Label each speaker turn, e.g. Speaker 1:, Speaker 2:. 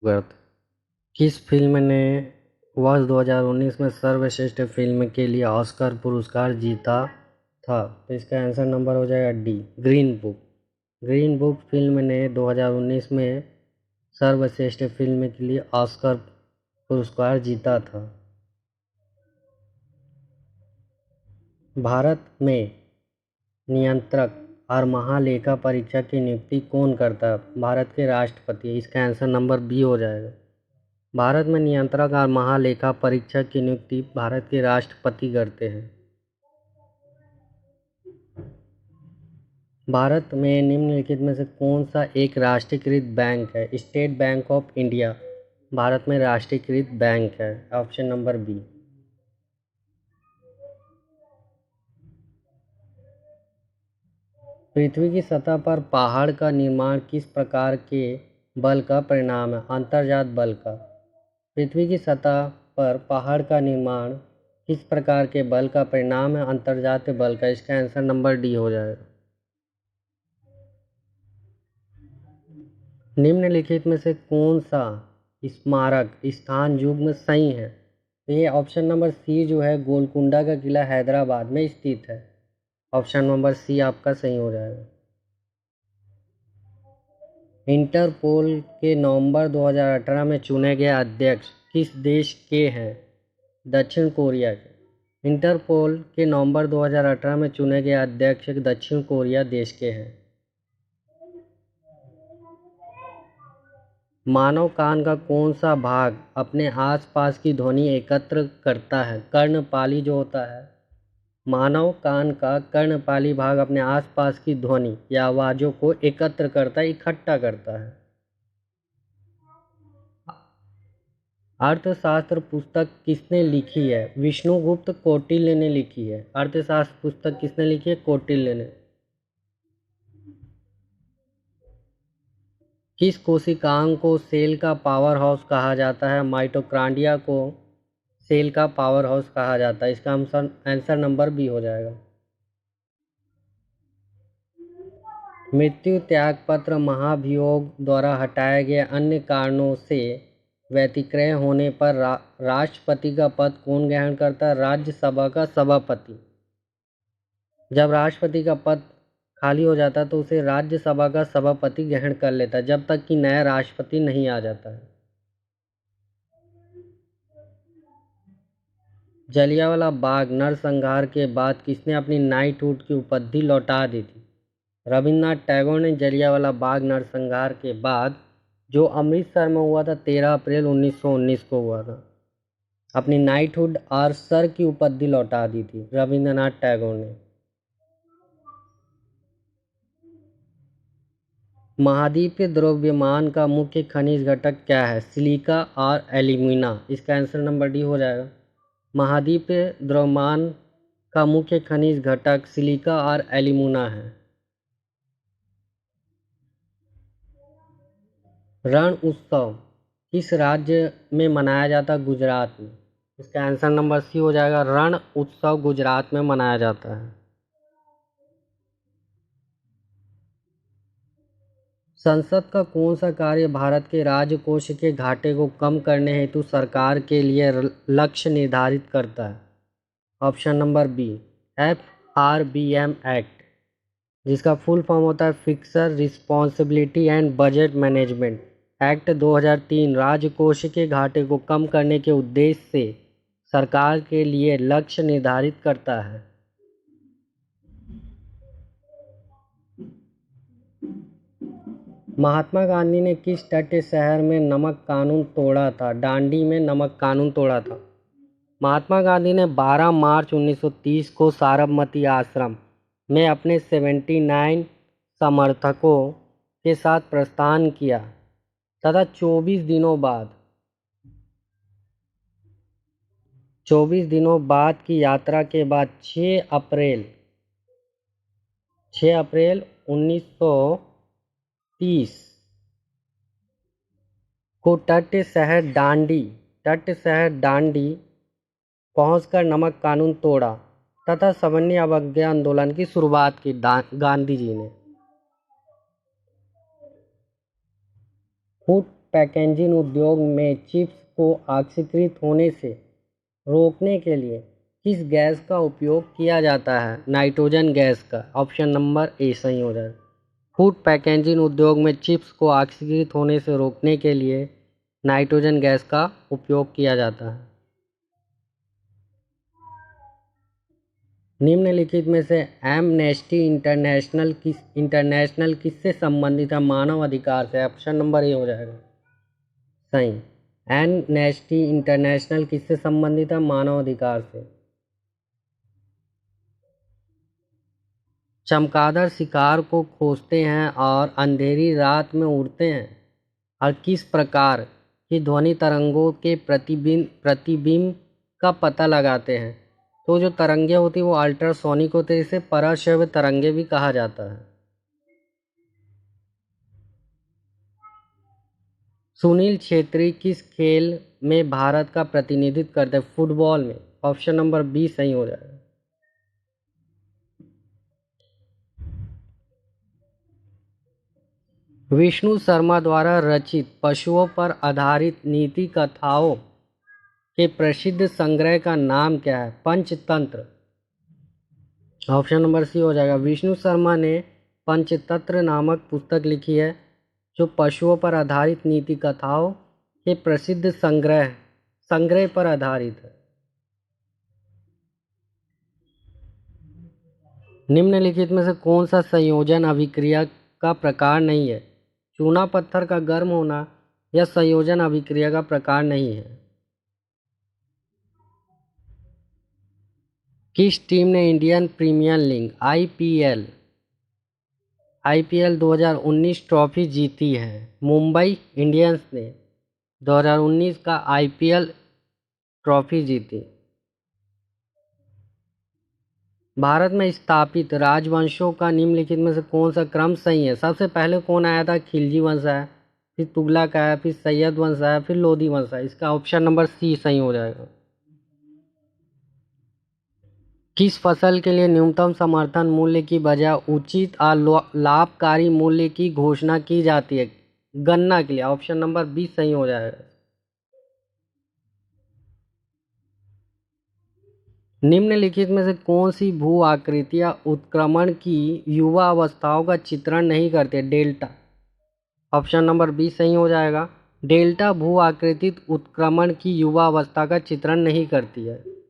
Speaker 1: गर्थ किस फिल्म ने वर्ष 2019 में सर्वश्रेष्ठ फिल्म के लिए ऑस्कर पुरस्कार जीता था? तो इसका आंसर नंबर हो जाएगा D, green book. Green book film ने 2019 में सर्वश्रेष्ठ फिल्म के लिए ऑस्कर पुरस्कार जीता था। भारत में नियंत्रक और महालेखा परीक्षक की नियुक्ति कौन करता है? भारत के राष्ट्रपति। इसका आंसर नंबर बी हो जाएगा। भारत में नियंत्रक और महालेखा परीक्षक की नियुक्ति भारत के राष्ट्रपति करते हैं। भारत में निम्नलिखित में से कौन सा एक राष्ट्रीयकृत बैंक है? State bank of India Bharat में राष्ट्रीयकृत बैंक है। Option number B. पृथ्वी की सतह पर पहाड़ का निर्माण किस प्रकार के बल का परिणाम है? अंतर्जात बल का। पृथ्वी की सतह पर पहाड़ का निर्माण किस प्रकार के बल का परिणाम है? अंतर्जात बल का। इसका आंसर नंबर डी हो जाएगा। निम्नलिखित में से कौन सा स्मारक स्थान युग्म सही है? तो ये ऑप्शन नंबर सी जो है, गोलकुंडा का किला हैदराबाद में स्थित है। ऑप्शन नंबर सी आपका सही हो जाएगा। इंटरपोल के नवंबर 2018 में चुने गए अध्यक्ष किस देश के हैं? दक्षिण कोरिया के। इंटरपोल के नवंबर 2018 में चुने गए अध्यक्ष दक्षिण कोरिया देश के हैं। मानव कान का कौन सा भाग अपने आसपास की ध्वनि एकत्र करता है? कर्णपाली जो होता है, मानव कान का कर्णपाली भाग अपने आसपास की ध्वनि या आवाजों को एकत्र करता है, इकट्ठा करता है। अर्थशास्त्र पुस्तक किसने लिखी है? विष्णुगुप्त कौटिल्य ने लिखी है। अर्थशास्त्र पुस्तक किसने लिखी है? कौटिल्य ने। किस कोशिकांग को सेल का पावर हाउस कहा जाता है? माइटोकॉन्ड्रिया को सेल का पावर हाउस कहा जाता है। इसका आंसर नंबर बी हो जाएगा। मृत्यु त्यागपत्र महाभियोग द्वारा हटाए गए अन्य कारणों से व्यतिक्रय होने पर राष्ट्रपति का पद कौन ग्रहण करता है? राज्यसभा का सभापति। जब राष्ट्रपति का पद खाली हो जाता है तो उसे राज्यसभा का सभापति ग्रहण कर लेता है, जब तक कि नया राष्ट्रपति नहीं आ जाता है। जलियांवाला बाग नरसंहार के बाद किसने अपनी नाइटहुड की उपाधि लौटा दी थी? रविन्द्रनाथ टैगोर ने जलियांवाला बाग नरसंहार के बाद, जो अमृतसर में हुआ था 13 अप्रैल 1919 को हुआ था, अपनी नाइटहुड और सर की उपाधि लौटा दी थी रविन्द्रनाथ टैगोर ने। महाद्वीपीय द्रव्यमान का मुख्य खनिज घटक क्या है? सिलिका और एल्यूमिना। इसका आंसर नंबर डी हो जाएगा। महाद्वीपीय द्रव्यमान का मुख्य खनिज घटक सिलिका और एल्यूमिना है। रण उत्सव किस राज्य में मनाया जाता है? गुजरात में। इसका आंसर नंबर सी हो जाएगा। रण उत्सव गुजरात में मनाया जाता है। संसद का कौन सा कार्य भारत के राजकोष के घाटे को कम करने हेतु सरकार के लिए लक्ष्य निर्धारित करता है? Option number B, FRBM act, जिसका फुल फॉर्म होता है fiscal responsibility and budget management act 2003 राजकोष के घाटे को कम करने के उद्देश्य से सरकार के लिए लक्ष्य निर्धारित करता है। महात्मा गांधी ने किस तटीय शहर में नमक कानून तोड़ा था? दांडी में नमक कानून तोड़ा था। महात्मा गांधी ने 12 मार्च 1930 को साबरमती आश्रम में अपने 79 समर्थकों के साथ प्रस्थान किया तथा 24 दिनों बाद की यात्रा के बाद 6 अप्रैल 1930 को तटीय शहर दांडी पहुंचकर नमक कानून तोड़ा तथा सवर्णीय अवज्ञा आंदोलन की शुरुआत की गांधी जी ने। पैकेजिंग उद्योग में चिप्स को ऑक्सीकृत होने से रोकने के लिए किस गैस का उपयोग किया जाता है? नाइट्रोजन गैस का। ऑप्शन नंबर ए सही हो जाएगा। फूड पैकेजिंग उद्योग में चिप्स को ऑक्सीकृत होने से रोकने के लिए नाइट्रोजन गैस का उपयोग किया जाता है। निम्नलिखित में से एमनेस्टी इंटरनेशनल किससे संबंधित है? मानव अधिकार से। ऑप्शन नंबर ए हो जाएगा सही। एमनेस्टी इंटरनेशनल किससे संबंधित है? मानव अधिकार से। चमगादड़ शिकार को खोजते हैं और अंधेरी रात में उड़ते हैं और किस प्रकार की ध्वनि तरंगों के प्रतिबिंब का पता लगाते हैं? तो जो तरंगे होती है वो अल्ट्रासोनिक होते हैं, इसे पराश्रव्य तरंगे भी कहा जाता है। सुनील छेत्री किस खेल में भारत का प्रतिनिधित्व करते हैं? फुटबॉल में। ऑप्शन नंबर बी सही हो जाएगा। विष्णु शर्मा द्वारा रचित पशुओं पर आधारित नीति कथाओं के प्रसिद्ध संग्रह का नाम क्या है? पंचतंत्र। ऑप्शन नंबर सी हो जाएगा। विष्णु शर्मा ने पंचतंत्र नामक पुस्तक लिखी है जो पशुओं पर आधारित नीति कथाओं के प्रसिद्ध संग्रह पर आधारित है। निम्नलिखित में से कौन सा संयोजन अभिक्रिया का प्रकार नहीं है? चूना पत्थर का गर्म होना यह संयोजन अभिक्रिया का प्रकार नहीं है। किस टीम ने Indian Premier League IPL 2019 trophy जीती है? मुंबई इंडियंस ने 2019 का आईपीएल ट्रॉफी जीती। भारत में स्थापित राजवंशों का निम्नलिखित में से कौन सा क्रम सही है? सबसे पहले कौन आया था? खिलजी वंश आया, फिर तुगलक आया, फिर सैयद वंश आया, फिर लोधी वंश आया। इसका ऑप्शन नंबर सी सही हो जाएगा। किस फसल के लिए न्यूनतम समर्थन मूल्य की बजाय उचित और लाभकारी मूल्य की घोषणा की जाती है? गन्ना के लिए। ऑप्शन नंबर बी सही हो जाएगा। निम्नलिखित में से कौन सी भू आकृतियां उत्क्रमण की युवा अवस्थाओं का चित्रण नहीं करते? डेल्टा। ऑप्शन नंबर बी सही हो जाएगा। डेल्टा भू आकृतित उत्क्रमण की युवा अवस्था का चित्रण नहीं करती है।